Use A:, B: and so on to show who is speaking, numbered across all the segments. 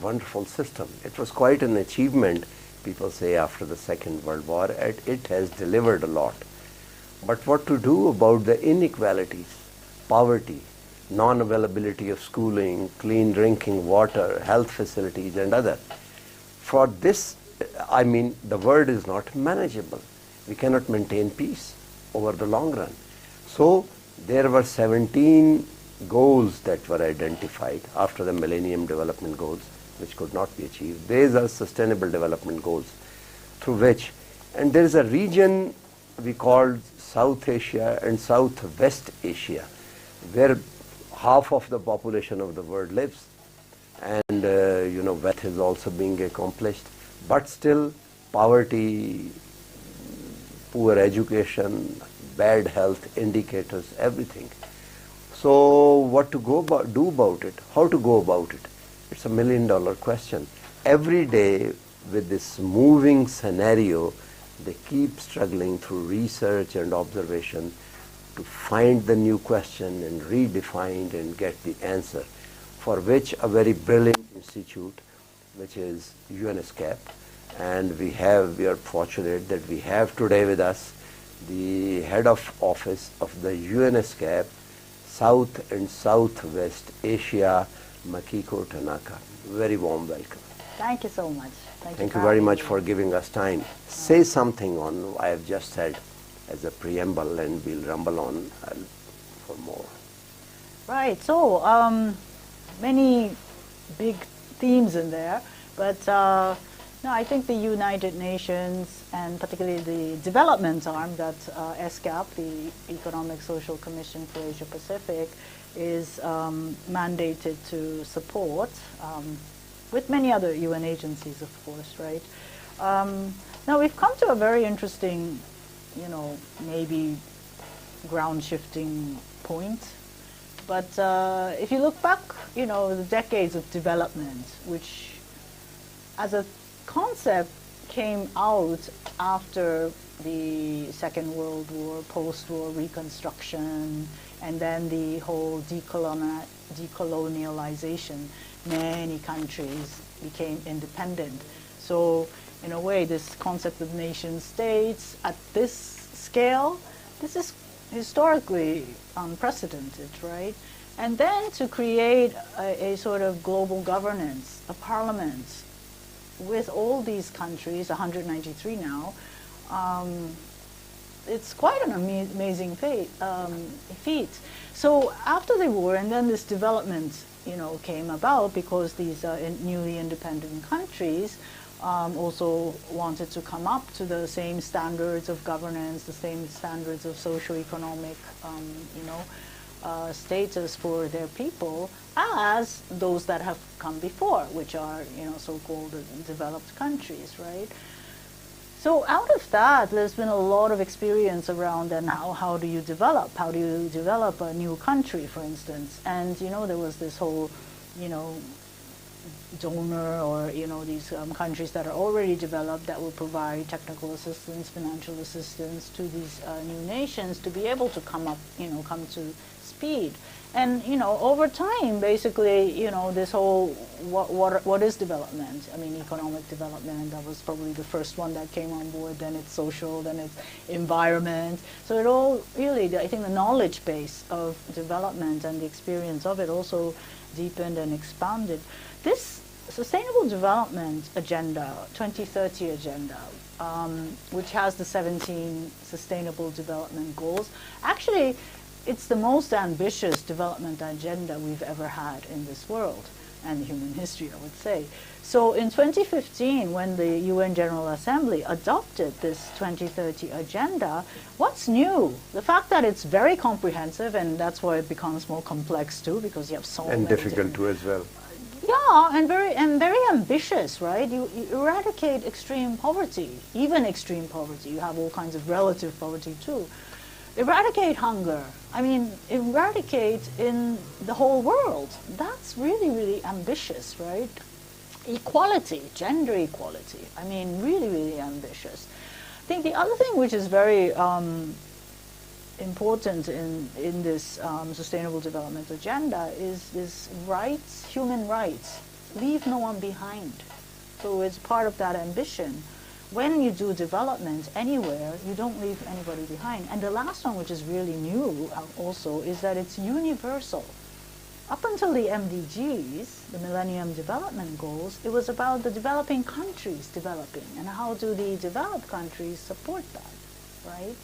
A: wonderful system. It was quite an achievement, people say, after the Second World War, and it has delivered a lot. But what to do about the inequalities, poverty, non-availability of schooling, clean drinking water, health facilities and other? For this, I mean, the world is not manageable. We cannot maintain peace over the long run. So there were 17 goals that were identified after the Millennium Development Goals, which could not be achieved. These are Sustainable Development Goals, through which, and there is a region we called South Asia and Southwest Asia, where half of the population of the world lives, and wealth is also being accomplished, but still poverty, poor education, bad health indicators, everything. So what to do about it? How to go about it? It's $1 million question. Every day with this moving scenario, they keep struggling through research and observation to find the new question and redefine and get the answer, for which a very brilliant institute, which is UNESCAP, and we are fortunate that we have today with us the head of office of the UNESCAP South and Southwest Asia, Mikiko Tanaka. Very warm welcome.
B: Thank you so much.
A: Thank you very much for giving us time. Say something on what I have just said as a preamble, and we'll rumble on for more.
B: Right, so many big themes in there, but no, I think the United Nations, and particularly the development arm, that ESCAP, the Economic Social Commission for Asia Pacific, is mandated to support, with many other UN agencies, of course, right? Now we've come to a very interesting, maybe ground-shifting point. But if you look back, the decades of development, which as a concept came out after the Second World War, post-war reconstruction, and then the whole decolonialization. Many countries became independent. So in a way, this concept of nation states at this scale, this is historically unprecedented, right? And then to create a sort of global governance, a parliament with all these countries, 193 now, it's quite an amazing feat. So after the war, and then this development, came about because these newly independent countries also wanted to come up to the same standards of governance, the same standards of socio-economic, status for their people as those that have come before, which are, so-called developed countries, right? So out of that, there's been a lot of experience around then how do you develop? How do you develop a new country, for instance? And, there was this whole, donor or, these countries that are already developed that will provide technical assistance, financial assistance to these new nations to be able to come to speed. And, over time, basically, this whole, what is development? I mean, economic development, that was probably the first one that came on board, then it's social, then it's environment. So it all really, I think the knowledge base of development and the experience of it also deepened and expanded. This Sustainable Development Agenda, 2030 Agenda, which has the 17 Sustainable Development Goals, actually, it's the most ambitious development agenda we've ever had in this world and human history, I would say. So in 2015, when the UN General Assembly adopted this 2030 agenda, what's new? The fact that it's very comprehensive, and that's why it becomes more complex too, because you have so many
A: difficult too as well.
B: Yeah, and very ambitious, right? You eradicate extreme poverty, even extreme poverty. You have all kinds of relative poverty too. Eradicate hunger. I mean, eradicate in the whole world. That's really, really ambitious, right? Equality, gender equality. I mean, really, really ambitious. I think the other thing which is very important in this Sustainable Development Agenda is rights, human rights. leave no one behind. So it's part of that ambition. When you do development anywhere, you don't leave anybody behind. And the last one, which is really new also, is that it's universal. Up until the MDGs, the Millennium Development Goals, it was about the developing countries developing, and how do the developed countries support that, right?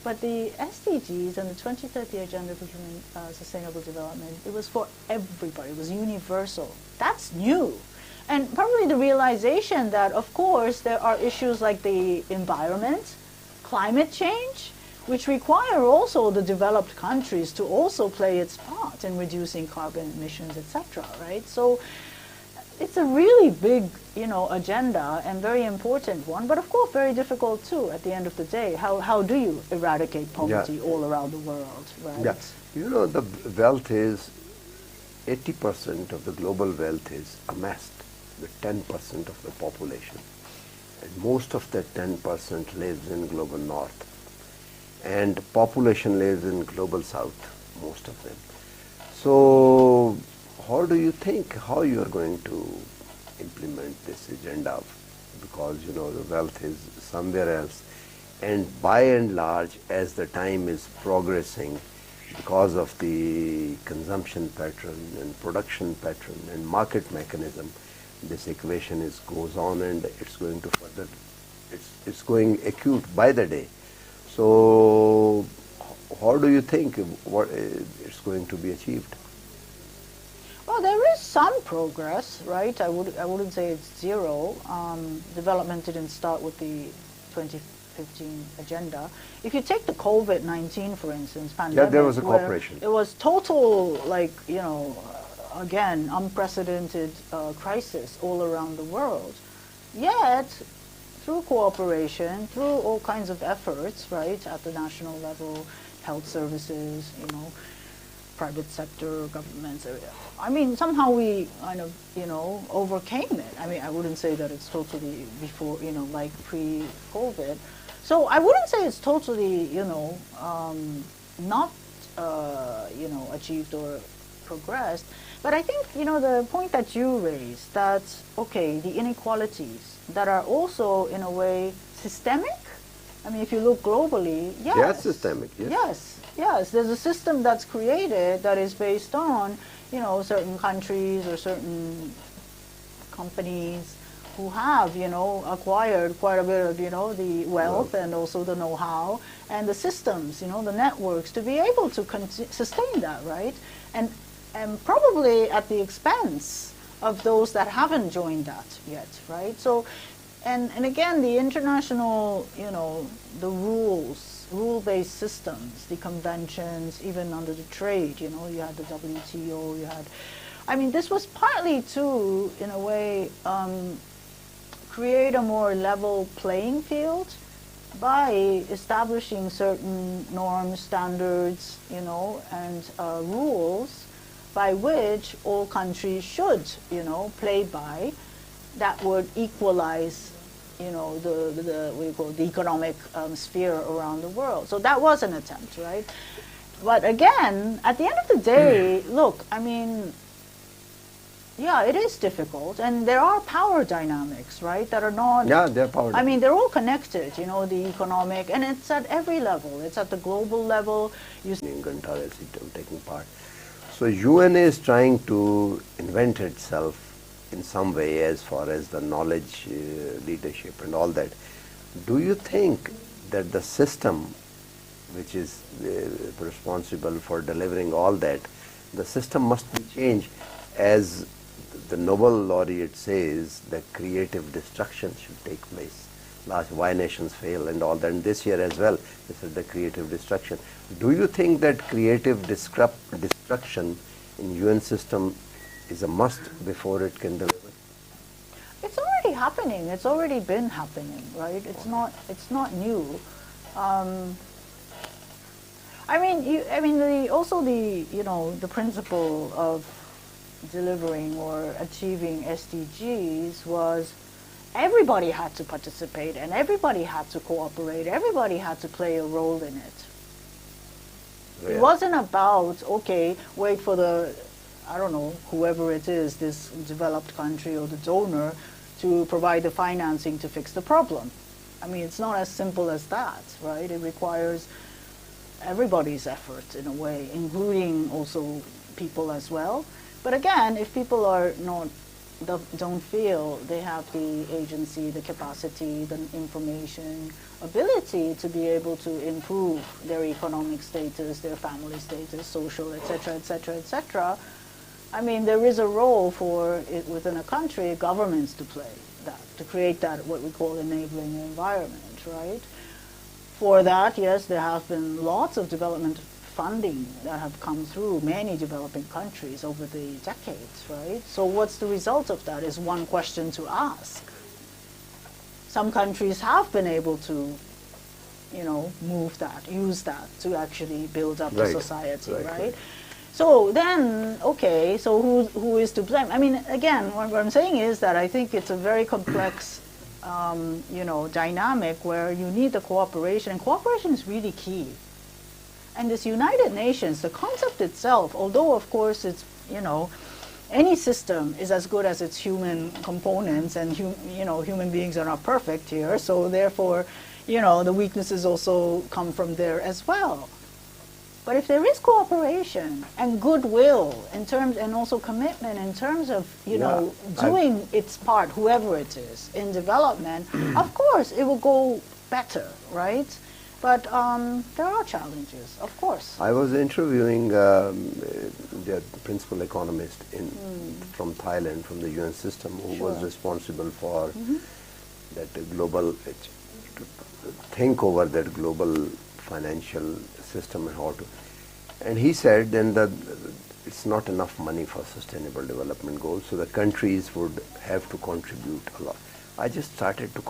B: But the SDGs and the 2030 Agenda for Human Sustainable Development, it was for everybody. It was universal. That's new. And probably the realization that, of course, there are issues like the environment, climate change, which require also the developed countries to also play its part in reducing carbon emissions, etc., right? So it's a really big, agenda and very important one, but of course very difficult too at the end of the day. How do you eradicate poverty all around the world, right?
A: Yeah. The wealth is, 80% of the global wealth is amassed with 10% of the population. And most of that 10% lives in global north. And population lives in global south, most of them. So how do you think how you are going to implement this agenda? Because the wealth is somewhere else, and by and large, as the time is progressing, because of the consumption pattern and production pattern and market mechanism, this equation goes on, and it's going to further, it's going acute by the day. So how do you think what it's going to be achieved?
B: Well, there is some progress, right? I wouldn't say it's zero. Development didn't start with the 2015 agenda. If you take the COVID-19, for instance, pandemic,
A: there was a cooperation.
B: It was total, again, unprecedented crisis all around the world. Yet, through cooperation, through all kinds of efforts, right, at the national level, health services, private sector, governments, somehow we kind of, overcame it. I wouldn't say that it's totally before, like pre-COVID. So I wouldn't say it's totally, not, achieved or progressed. But I think, the point that you raised, that, okay, the inequalities that are also, in a way, systemic. If you look globally, yes.
A: Yes, systemic, yes.
B: Yes, there's a system that's created that is based on, certain countries or certain companies who have, acquired quite a bit of, the wealth and also the know-how and the systems, the networks to be able to sustain that, right? And probably at the expense of those that haven't joined that yet, right? So, and again, the international, the rule-based systems, the conventions, even under the trade, you had the WTO, you had, this was partly to, in a way, create a more level playing field by establishing certain norms, standards, and rules by which all countries should, play by, that would equalize, the economic sphere around the world. So that was an attempt, right? But again, at the end of the day, look, yeah, it is difficult, and there are power dynamics, right, that are not...
A: Yeah, they're power dynamics.
B: They're all connected, the economic, and it's at every level. It's at the global level.
A: Taking part. So UN is trying to invent itself in some way as far as the knowledge, leadership and all that. Do you think that the system which is responsible for delivering all that, the system must be changed, as the Nobel laureate says that creative destruction should take place. Last, why nations fail and all that, and this year as well, this is the creative destruction. Do you think that creative destruction in UN system is a must before it can deliver?
B: It's already happening. It's already been happening, right? It's not new. The principle of delivering or achieving SDGs was everybody had to participate and everybody had to cooperate. Everybody had to play a role in it. Yeah. It wasn't about, okay, wait for the I don't know, whoever it is, this developed country or the donor, to provide the financing to fix the problem. I mean, it's not as simple as that, right? It requires everybody's effort in a way, including also people as well. But again, if people are not, don't feel they have the agency, the capacity, the information, ability to be able to improve their economic status, their family status, social, etc., etc., etc., I mean, there is a role for it within a country, governments to play that, to create that, what we call enabling environment, right? For that, yes, there have been lots of development funding that have come through many developing countries over the decades, right? So what's the result of that is one question to ask. Some countries have been able to, you know, move that, use that to actually build up the society, right? So then, okay, so who is to blame? I mean, again, what I'm saying is that I think it's a very complex, you know, dynamic where you need the cooperation, and cooperation is really key. And this United Nations, the concept itself, although of course it's, you know, any system is as good as its human components, and you know, human beings are not perfect here, so therefore, you know, the weaknesses also come from there as well. But if there is cooperation and goodwill in terms, and also commitment in terms of, you know, doing its part, whoever it is, in development, of course it will go better, right? But there are challenges, of course.
A: I was interviewing the principal economist from Thailand, from the UN system, who was responsible for that global, to think over that global financial system and how to. And he said then that it's not enough money for sustainable development goals, so the countries would have to contribute a lot. I just started to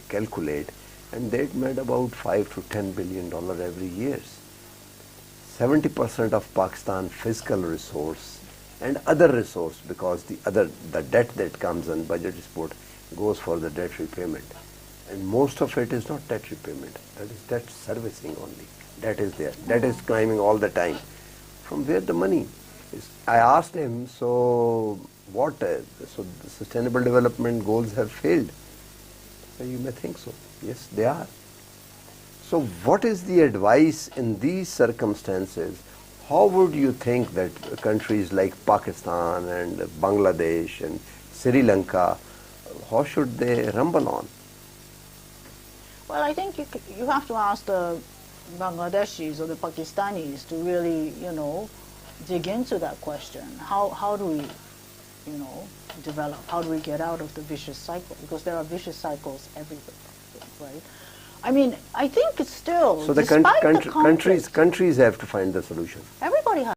A: calculate, and they'd made about $5 to $10 billion every year. 70% of Pakistan fiscal resource and other resource, because the debt that comes on budget support goes for the debt repayment. And most of it is not debt repayment, that is debt servicing only. That is there. That is climbing all the time. From where the money is? I asked him, so what? So the sustainable development goals have failed? So you may think so. Yes, they are. So what is the advice in these circumstances? How would you think that countries like Pakistan and Bangladesh and Sri Lanka, how should they rumble on?
B: Well, I think you have to ask the Bangladeshis or the Pakistanis to really, you know, dig into that question. How do we, you know, develop? How do we get out of the vicious cycle? Because there are vicious cycles everywhere, right? I mean, I think it's still,
A: so the countries have to find the solution.
B: Everybody has.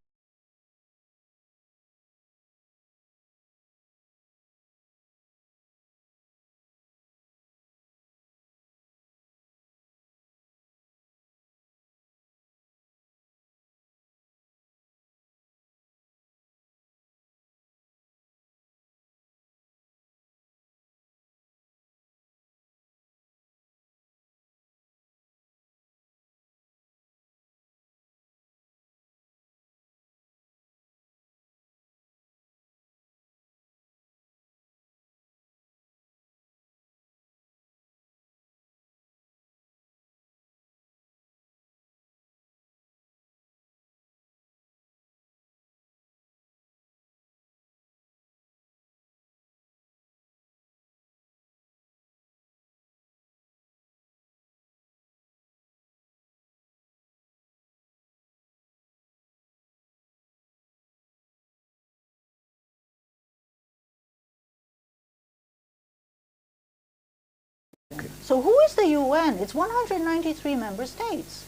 B: So who is the UN? It's 193 member states.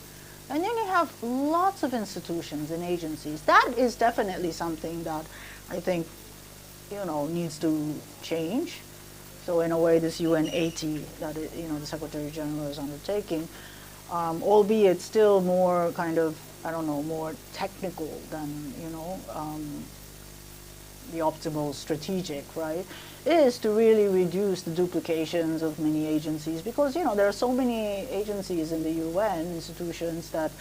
B: And then you have lots of institutions and agencies. That is definitely something that I think, you know, needs to change. So in a way, this UN 80 that, you know, the Secretary General is undertaking, albeit still more kind of, I don't know, more technical than, you know, the optimal strategic, right, is to really reduce the duplications of many agencies, because, you know, there are so many agencies in the UN institutions that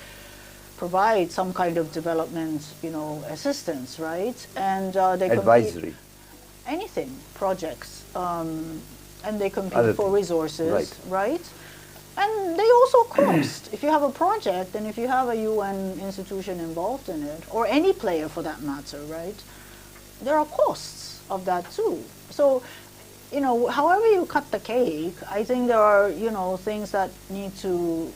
B: provide some kind of development, assistance, right? And they
A: advisory,
B: anything, projects, and they compete
A: Other
B: for
A: things.
B: resources, right? And they also cost. If you have a project and if you have a UN institution involved in it, or any player for that matter, right? There are costs of that too. So, however you cut the cake, I think there are, things that need to,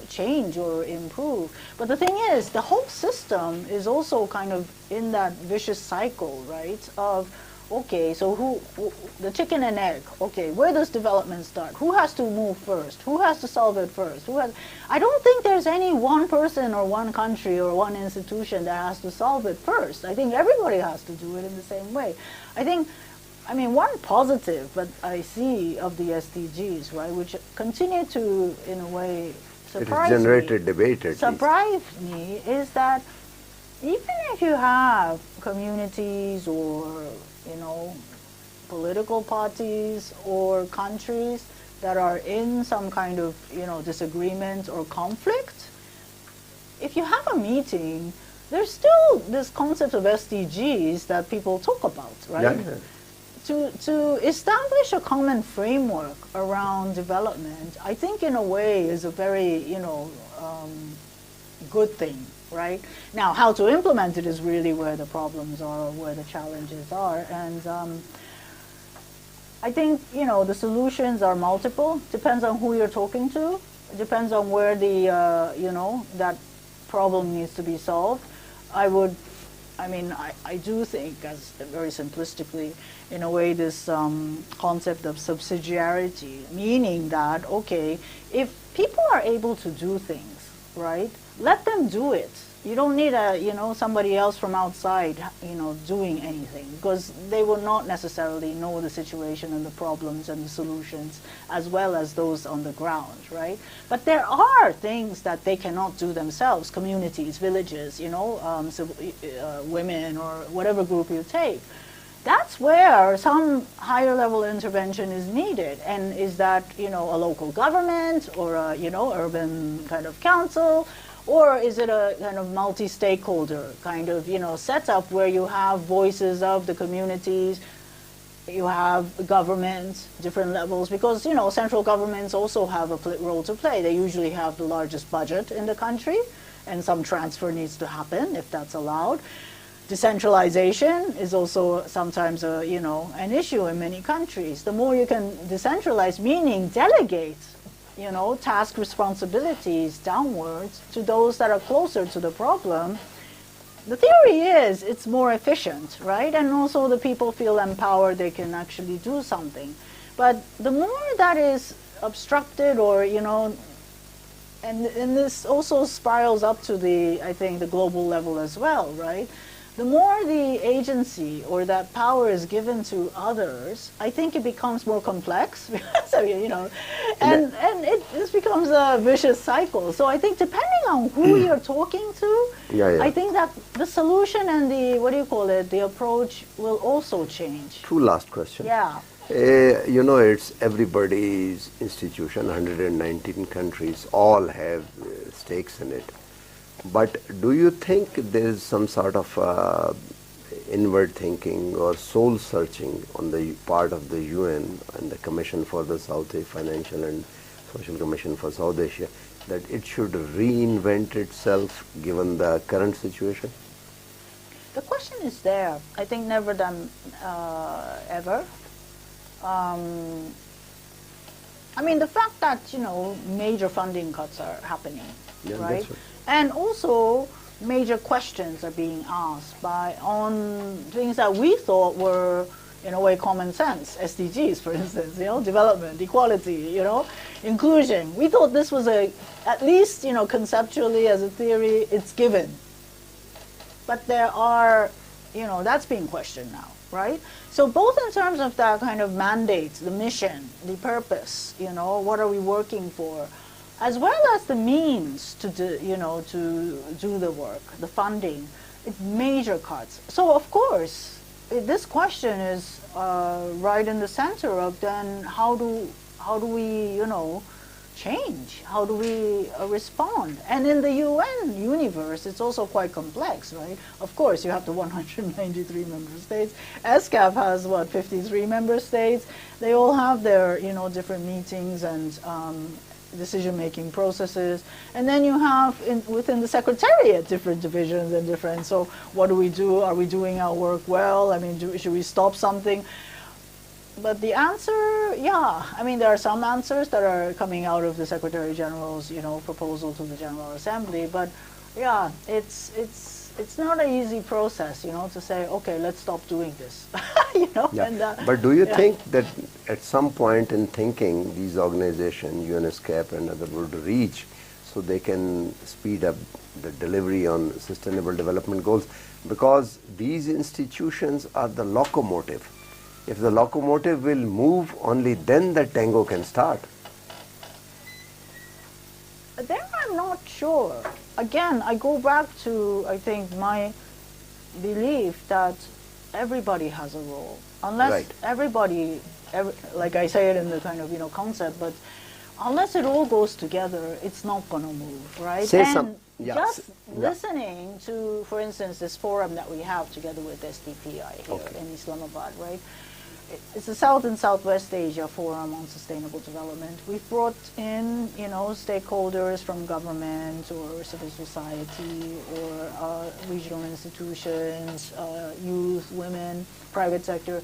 B: change or improve. But the thing is, the whole system is also kind of in that vicious cycle, right? Of, okay, so who the chicken and egg, okay, where does development start? Who has to move first? Who has to solve it first? I don't think there's any one person or one country or one institution that has to solve it first. I think everybody has to do it in the same way. One positive, but I see of the SDGs, right, which continue to, in a way, surprise
A: it has generated
B: me.
A: debate at least.
B: Surprise me is that even if you have communities or, political parties or countries that are in some kind of, disagreement or conflict, if you have a meeting, there's still this concept of SDGs that people talk about, right?
A: Yeah.
B: To establish a common framework around development, I think in a way is a very, good thing, right? Now, how to implement it is really where the problems are, or where the challenges are. And I think, the solutions are multiple. Depends on who you're talking to. It depends on where the, that problem needs to be solved. I do think, as very simplistically, in a way, this concept of subsidiarity, meaning that, okay, if people are able to do things, right, let them do it. You don't need somebody else from outside, doing anything, because they will not necessarily know the situation and the problems and the solutions as well as those on the ground, right? But there are things that they cannot do themselves, communities, villages, women or whatever group you take. That's where some higher level intervention is needed. And is that, a local government or a, urban kind of council? Or is it a kind of multi-stakeholder kind of, setup where you have voices of the communities, you have governments, different levels, because, central governments also have a role to play. They usually have the largest budget in the country, and some transfer needs to happen if that's allowed. Decentralization is also sometimes an issue in many countries. The more you can decentralize, meaning delegate, task responsibilities downwards to those that are closer to the problem, the theory is it's more efficient, right? And also the people feel empowered, they can actually do something. But the more that is obstructed or, and this also spirals up to the global level as well, right? The more the agency or that power is given to others, I think it becomes more complex. This becomes a vicious cycle. So I think depending on who you're talking to, I think that the solution and the approach will also change.
A: Two last questions.
B: Yeah.
A: It's everybody's institution, 119 countries, all have stakes in it. But do you think there is some sort of inward thinking or soul searching on the part of the UN and the Commission for the South Asia, Financial and Social Commission for South Asia, that it should reinvent itself given the current situation?
B: The question is there. I think never done ever. The fact that, major funding cuts are happening, right?
A: That's right.
B: And also, major questions are being asked on things that we thought were, in a way, common sense. SDGs, for instance, development, equality, inclusion. We thought this was at least, conceptually as a theory, it's given. But there are, that's being questioned now, right? So both in terms of that kind of mandate, the mission, the purpose, what are we working for, as well as the means to do, to do the work, the funding, it's major cuts. So of course, this question is right in the center of then how do we, change? How do we respond? And in the UN universe, it's also quite complex, right? Of course, you have the 193 member states. SCAP has, 53 member states. They all have their, different meetings and decision-making processes. And then you have, within the Secretariat, different divisions and different, so what do we do? Are we doing our work well? I mean, should we stop something? But the answer, yeah, I mean, there are some answers that are coming out of the Secretary General's, proposal to the General Assembly. But yeah, it's not an easy process, to say, okay, let's stop doing this,
A: Yeah.
B: And,
A: but do you think that at some point in thinking these organizations, UNESCAP and others, would reach so they can speed up the delivery on Sustainable Development Goals? Because these institutions are the locomotive. If the locomotive will move, only then the tango can start.
B: There I'm not sure. Again, I go back to, I think, my belief that everybody has a role. Unless
A: Right.
B: everybody, like I say it in the kind of, concept, but unless it all goes together, it's not going to move, right?
A: Say
B: and
A: some- yeah,
B: just
A: yeah.
B: listening to, for instance, this forum that we have together with SDTI here
A: Okay.
B: in Islamabad, right? It's the South and Southwest Asia Forum on Sustainable Development. We've brought in, stakeholders from government or civil society or regional institutions, youth, women, private sector,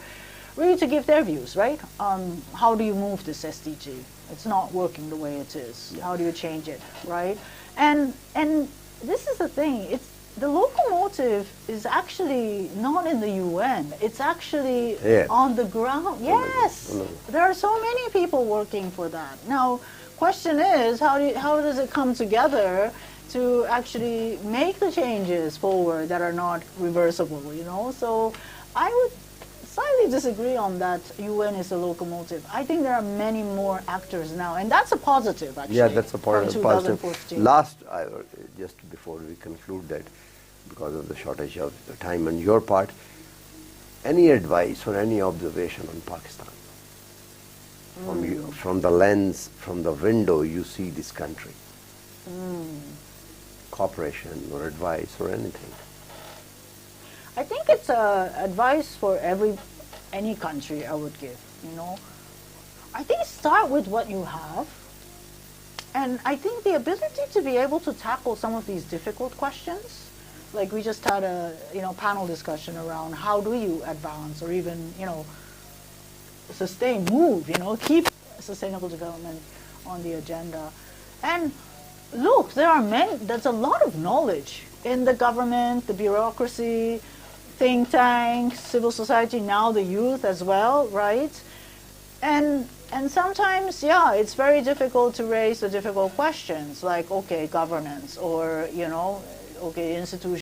B: really to give their views, right? How do you move this SDG? It's not working the way it is. How do you change it, right? And this is the thing. The locomotive is actually not in the UN. It's actually on the ground. Yes, there are so many people working for that. Now, question is, how does it come together to actually make the changes forward that are not reversible? So I would slightly disagree on that. UN is the locomotive. I think there are many more actors now, and that's a positive. Actually,
A: Yeah, that's a part of the positive.
B: 2014.
A: Last, just before we conclude that, because of the shortage of time on your part, any advice or any observation on Pakistan? From the lens, from the window you see this country. Cooperation or advice or anything.
B: I think it's advice for any country I would give, I think start with what you have. And I think the ability to be able to tackle some of these difficult questions, like we just had a panel discussion around how do you advance or even keep sustainable development on the agenda. And look, there's a lot of knowledge in the government, the bureaucracy, think tanks, civil society, now the youth as well, right? And sometimes, it's very difficult to raise the difficult questions like, okay, governance or, okay, institutions.